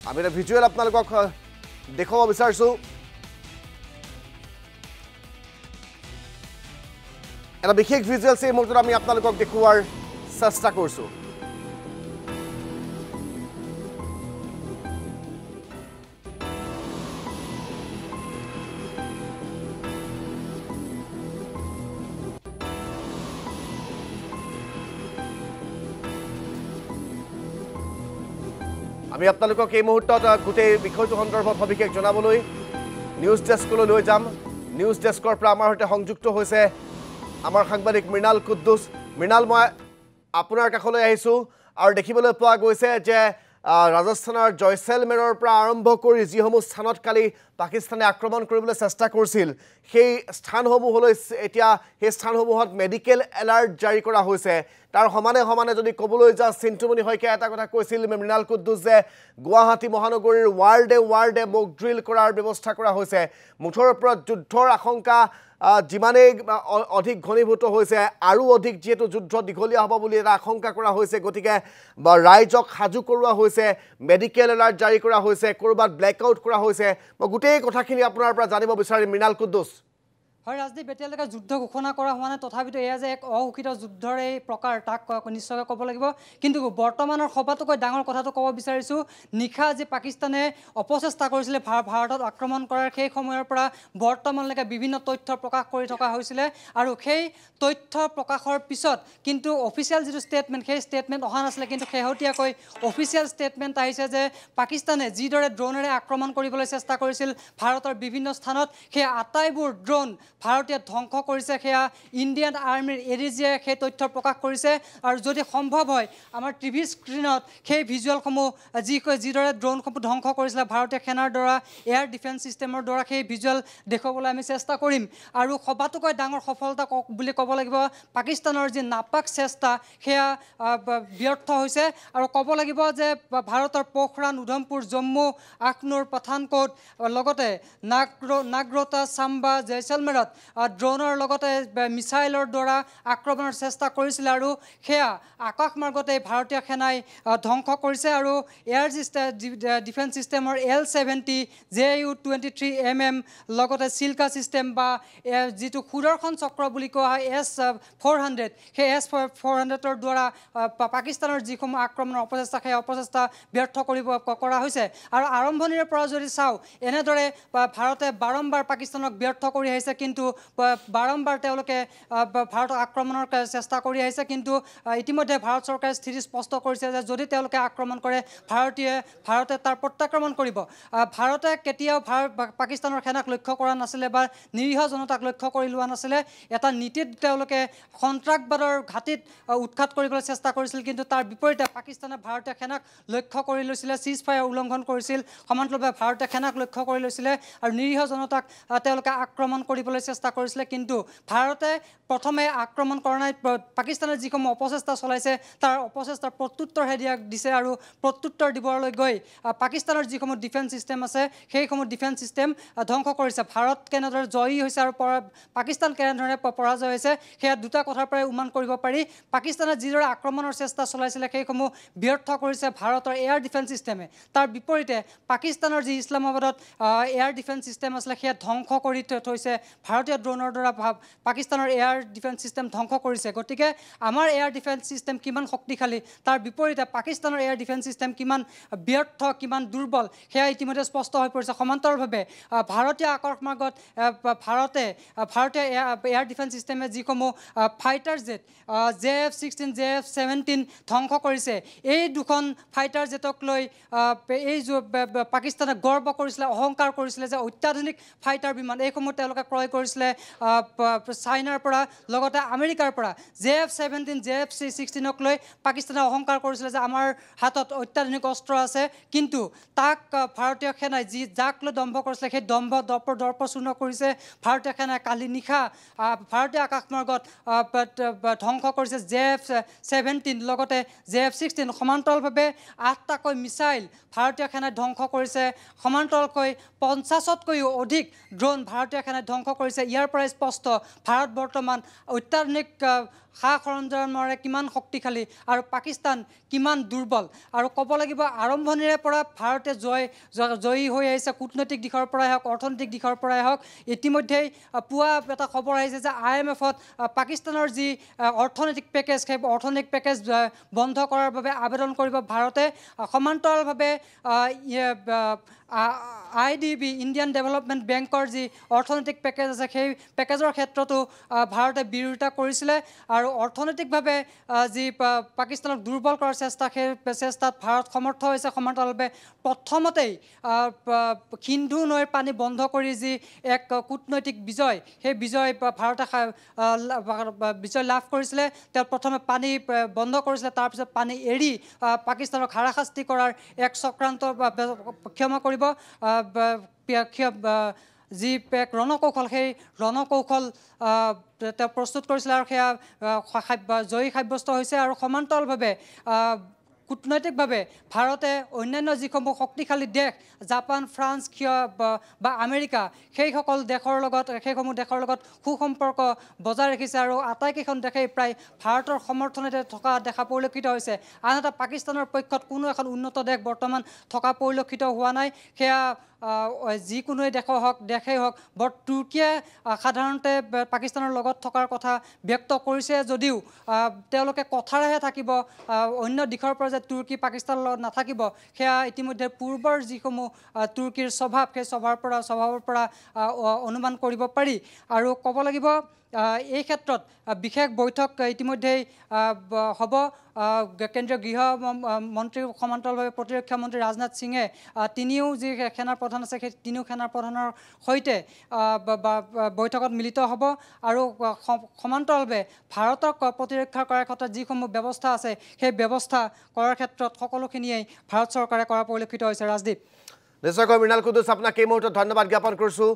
আমি এটা ভিজুৱেল আপোনালোকক দেখুৱাব বিচাৰিছোঁ এটা বিশেষ ভিজুৱেলছ এই মুহূৰ্তত আমি আপোনালোকক দেখুৱাৰ চেষ্টা কৰিছোঁ আমি আপোনালোকক এই মুহূৰ্তত গোটেই বিষয়টো সন্দৰ্ভত সবিশেষ জনাবলৈ নিউজ ডেস্কলৈ লৈ যাম নিউজ ডেস্কৰ পৰা আমাৰ সৈতে সংযুক্ত হৈছে আমাৰ সাংবাদিক মৃণাল কুদ্দুছ মৃণাল মই আপোনাৰ কাষলৈ আহিছোঁ আৰু দেখিবলৈ পোৱা গৈছে যে ৰাজস্থানৰ জয়ছেলমেৰৰ পৰা আৰম্ভ কৰি যিসমূহ স্থানত কালি পাকিস্তানে আক্ৰমণ কৰিবলৈ চেষ্টা কৰিছিল সেই স্থানসমূহলৈ এতিয়া সেই স্থানসমূহত মেডিকেল এলাৰ্ট জাৰি কৰা হৈছে তাৰ সমানে সমানে যদি ক'বলৈ যাওঁ চিন্তুমণি শইকীয়াই এটা কথা কৈছিল মৃণাল কুদ্দুছ যে গুৱাহাটী মহানগৰীৰ ৱাৰ্ডে মক ড্ৰিল কৰাৰ ব্যৱস্থা কৰা হৈছে মুঠৰ ওপৰত যুদ্ধৰ আশংকা যিমানেই অধিক ঘনীভূত হৈছে আৰু অধিক যিহেতু যুদ্ধ দীঘলীয়া হ'ব বুলি এটা আশংকা কৰা হৈছে গতিকে ৰাইজক সাজু কৰোৱা হৈছে মেডিকেল এলাৰ্ট জাৰি কৰা হৈছে ক'ৰবাত ব্লেকআউট কৰা হৈছে মই গোটেই কথাখিনি আপোনাৰ পৰা জানিব বিচাৰিম মৃণাল কুদ্দুছ হয় ৰাজদীপ এতিয়ালৈকে যুদ্ধ ঘোষণা কৰা হোৱা নাই তথাপিতো এয়া যে এক অঘোষিত যুদ্ধৰ এই প্ৰকাৰ তাক নিশ্চয়কৈ ক'ব লাগিব কিন্তু বৰ্তমানৰ সবাতোকৈ ডাঙৰ কথাটো ক'ব বিচাৰিছোঁ নিশা যে পাকিস্তানে অপচেষ্টা কৰিছিলে ভাৰতত আক্ৰমণ কৰাৰ সেই সময়ৰ পৰা বৰ্তমানলৈকে বিভিন্ন তথ্য প্ৰকাশ কৰি থকা হৈছিলে আৰু সেই তথ্য প্ৰকাশৰ পিছত কিন্তু অফিচিয়েল যিটো ষ্টেটমেণ্ট সেই ষ্টেটমেণ্ট অহা নাছিলে কিন্তু শেহতীয়াকৈ অফিচিয়েল ষ্টেটমেণ্ট আহিছে যে পাকিস্তানে যিদৰে ড্ৰোনেৰে আক্ৰমণ কৰিবলৈ চেষ্টা কৰিছিল ভাৰতৰ বিভিন্ন স্থানত সেই আটাইবোৰ ড্ৰোন ভাৰতীয় ধ্বংস কৰিছে সেয়া ইণ্ডিয়ান আৰ্মিৰ এডিজিয়ে সেই তথ্য প্ৰকাশ কৰিছে আৰু যদি সম্ভৱ হয় আমাৰ টিভি স্ক্ৰীণত সেই ভিজুৱেলসমূহ যিদৰে ড্ৰোনসমূহ ধ্বংস কৰিছিলে ভাৰতীয় সেনাৰ দ্বাৰা এয়াৰ ডিফেন্স ছিষ্টেমৰ দ্বাৰা সেই ভিজুৱেল দেখুৱাবলৈ আমি চেষ্টা কৰিম আৰু সবাতোকৈ ডাঙৰ সফলতা বুলি ক'ব লাগিব পাকিস্তানৰ যি নাপাক চেষ্টা সেয়া ব্যৰ্থ হৈছে আৰু ক'ব লাগিব যে ভাৰতৰ পোখৰাণ উধমপুৰ জম্মু আখনুৰ পাঠানকোট লগতে নাগৰোটা চাম্বা জয়ছেলমেৰত ড্ৰোনৰ লগতে মিছাইলৰ দ্বাৰা আক্ৰমণৰ চেষ্টা কৰিছিল আৰু সেয়া আকাশমাৰ্গতে ভাৰতীয় সেনাই ধ্বংস কৰিছে আৰু এয়াৰ ডিফেন্স ছিষ্টেমৰ L-70 JU-23mm লগতে চিল্কা ছিষ্টেম বা যিটো সুদৰ্শন চক্ৰ বুলি কোৱা হয় S-400 সেই S-400ৰ দ্বাৰা পাকিস্তানৰ যিসমূহ আক্ৰমণৰ অপচেষ্টা সেই অপচেষ্টা ব্যৰ্থ কৰা হৈছে আৰু আৰম্ভণিৰে পৰা যদি চাওঁ এনেদৰে ভাৰতে বাৰম্বাৰ পাকিস্তানক ব্যৰ্থ কৰি আহিছে কিন্তু বাৰম্বাৰ তেওঁলোকে ভাৰতক আক্ৰমণৰ চেষ্টা কৰি আহিছে কিন্তু ইতিমধ্যে ভাৰত চৰকাৰে স্থিতি স্পষ্ট কৰিছে যে যদি তেওঁলোকে আক্ৰমণ কৰে ভাৰতে তাৰ প্ৰত্যাক্ৰমণ কৰিব ভাৰতে কেতিয়াও পাকিস্তানৰ সেনাক লক্ষ্য কৰা নাছিলে বা নিৰীহ জনতাক লক্ষ্য কৰি লোৱা নাছিলে এটা নীতিত তেওঁলোকে সন্ত্ৰাসবাদৰ ঘাটিত উৎখাত কৰিবলৈ চেষ্টা কৰিছিল কিন্তু তাৰ বিপৰীতে পাকিস্তানে ভাৰতীয় সেনাক লক্ষ্য কৰি লৈছিলে চিজ ফায়াৰ উলংঘন কৰিছিল সমান্তৰালভাৱে ভাৰতীয় সেনাক লক্ষ্য কৰি লৈছিলে আৰু নিৰীহ জনতাক তেওঁলোকে আক্ৰমণ কৰিবলৈ চেষ্টা কৰিছিলে কিন্তু ভাৰতে প্ৰথমে আক্ৰমণ কৰা নাই পাকিস্তানে যিসমূহ অপচেষ্টা চলাইছে তাৰ অপচেষ্টাৰ প্ৰত্যুত্তৰহে দিছে আৰু প্ৰত্যুত্তৰ দিবলৈ গৈ পাকিস্তানৰ যিসমূহ ডিফেন্স ছিষ্টেম আছে সেইসমূহ ডিফেন্স ছিষ্টেম ধ্বংস কৰিছে ভাৰত কেনেদৰে জয়ী হৈছে আৰু পাকিস্তান কেনেধৰণে পৰাজয় হৈছে সেয়া দুটা কথাৰ পৰাই অনুমান কৰিব পাৰি পাকিস্তানে যিদৰে আক্ৰমণৰ চেষ্টা চলাইছিলে সেইসমূহ ব্যৰ্থ কৰিছে ভাৰতৰ এয়াৰ ডিফেন্স ছিষ্টেমে তাৰ বিপৰীতে পাকিস্তানৰ যি ইছলামাবাদত এয়াৰ ডিফেন্স ছিষ্টেম আছিলে সেয়া ধ্বংস কৰি থৈছে ভাৰতীয় ড্ৰোনৰ দ্বাৰা পাকিস্তানৰ এয়াৰ ডিফেন্স ছিষ্টেম ধ্বংস কৰিছে গতিকে আমাৰ এয়াৰ ডিফেন্স ছিষ্টেম কিমান শক্তিশালী তাৰ বিপৰীতে পাকিস্তানৰ এয়াৰ ডিফেন্স ছিষ্টেম কিমান ব্যৰ্থ কিমান দুৰ্বল সেয়া ইতিমধ্যে স্পষ্ট হৈ পৰিছে সমান্তৰালভাৱে ভাৰতীয় আকাশমাৰ্গত ভাৰতীয় এয়াৰ ডিফেন্স ছিষ্টেমে যিসমূহ ফাইটাৰ জেট JF-16 JF-17 ধ্বংস কৰিছে এই দুখন ফাইটাৰ জেটক লৈ এই পাকিস্তানে গৰ্ব কৰিছিলে অহংকাৰ কৰিছিলে যে অত্যাধুনিক ফাইটাৰ বিমান এইসমূহ তেওঁলোকে ক্ৰয় কৰিছিলে চাইনাৰ পৰা লগতে আমেৰিকাৰ পৰা JF-17 JF-16ক লৈ পাকিস্তানে অহংকাৰ কৰিছিলে যে আমাৰ হাতত অত্যাধুনিক অস্ত্ৰ আছে কিন্তু তাক ভাৰতীয় সেনাই যাক লৈ দম্ভ কৰিছিলে সেই দৰ্পচূৰ্ণ কৰিছে ভাৰতীয় সেনাই কালি নিশা ভাৰতীয় আকাশমাৰ্গত ধ্বংস কৰিছে JF-17 লগতে JF-16 সমান্তৰালভাৱে 8টাকৈ মিছাইল ভাৰতীয় সেনাই ধ্বংস কৰিছে সমান্তৰালকৈ 50তকৈও অধিক ড্ৰোন ভাৰতীয় সেনাই ধ্বংস কৰিছে ইয়াৰ পৰা স্পষ্ট ভাৰত বৰ্তমান অত্যাধুনিক সা সৰঞ্জামৰে কিমান শক্তিশালী আৰু পাকিস্তান কিমান দুৰ্বল আৰু ক'ব লাগিব আৰম্ভণিৰে পৰা ভাৰতে জয়ী হৈ আহিছে কূটনৈতিক দিশৰ পৰাই হওক অৰ্থনৈতিক দিশৰ পৰাই হওক ইতিমধ্যেই পুৱা এটা খবৰ আহিছে যে IMF-ত পাকিস্তানৰ যি অৰ্থনৈতিক পেকেজ সেই অৰ্থনৈতিক পেকেজ বন্ধ কৰাৰ বাবে আবেদন কৰিব ভাৰতে সমান্তৰালভাৱে IDB ইণ্ডিয়ান ডেভেলপমেণ্ট বেংকৰ যি অৰ্থনৈতিক পেকেজ আছে সেই পেকেজৰ ক্ষেত্ৰতো ভাৰতে বিৰোধিতা কৰিছিলে আৰু অৰ্থনৈতিকভাৱে যি পাকিস্তানক দুৰ্বল কৰাৰ চেষ্টা সেই চেষ্টাত ভাৰত সমৰ্থ হৈছে সমান্তৰালভাৱে প্ৰথমতেই সিন্ধু নৈৰ পানী বন্ধ কৰি যি এক কূটনৈতিক বিজয় সেই বিজয় ভাৰতে বিজয় লাভ কৰিছিলে তেওঁ প্ৰথমে পানী বন্ধ কৰিছিলে তাৰপিছত পানী এৰি পাকিস্তানক হাৰাশাস্তি কৰাৰ এক চক্ৰান্ত ক্ষমা কৰিব যি ৰণকৌশল সেই ৰণকৌশল তেওঁ প্ৰস্তুত কৰিছিলে আৰু সেয়া জয়ী সাব্যস্ত হৈছে আৰু সমান্তৰালভাৱে কূটনৈতিকভাৱে ভাৰতে অন্যান্য যিসমূহ শক্তিশালী দেশ জাপান ফ্ৰান্স বা আমেৰিকা সেইসমূহ দেশৰ লগত সুসম্পৰ্ক বজাই ৰাখিছে আৰু আটাইকেইখন দেশেই প্ৰায় ভাৰতৰ সমৰ্থনতে থকা দেখা পৰিলক্ষিত হৈছে আন এটা পাকিস্তানৰ পক্ষত কোনো এখন উন্নত দেশ বৰ্তমান থকা পৰিলক্ষিত হোৱা নাই সেয়া যিকোনোৱে দেশেই হওক তুৰ্কীয়ে সাধাৰণতে পাকিস্তানৰ লগত থকাৰ কথা ব্যক্ত কৰিছে যদিও তেওঁলোকে কথাৰেহে থাকিব অন্য দিশৰ পৰা যে তুৰ্কী পাকিস্তানৰ লগত নাথাকিব সেয়া ইতিমধ্যে পূৰ্বৰ যিসমূহ তুৰ্কীৰ স্বভাৱ সেই স্বভাৱৰ পৰা অনুমান কৰিব পাৰি আৰু ক'ব লাগিব এই ক্ষেত্ৰত বিশেষ বৈঠক ইতিমধ্যেই হ'ব কেন্দ্ৰীয় গৃহ মন্ত্ৰীৰ সমান্তৰালভাৱে প্ৰতিৰক্ষা মন্ত্ৰী ৰাজনাথ সিঙে তিনিও যি সেনাৰ প্ৰধান আছে সেই তিনিও সেনাৰ প্ৰধানৰ সৈতে বৈঠকত মিলিত হ'ব আৰু সমান্তৰালভাৱে ভাৰতক প্ৰতিৰক্ষা কৰাৰ ক্ষেত্ৰত যিসমূহ ব্যৱস্থা আছে সেই ব্যৱস্থা কৰাৰ ক্ষেত্ৰত সকলোখিনিয়েই ভাৰত চৰকাৰে কৰা পৰিলক্ষিত হৈছে ৰাজদীপ নিশ্চয়কৈ মৃণাল কুদ্দুছ আপোনাক এই মুহূৰ্তত ধন্যবাদ জ্ঞাপন কৰিছোঁ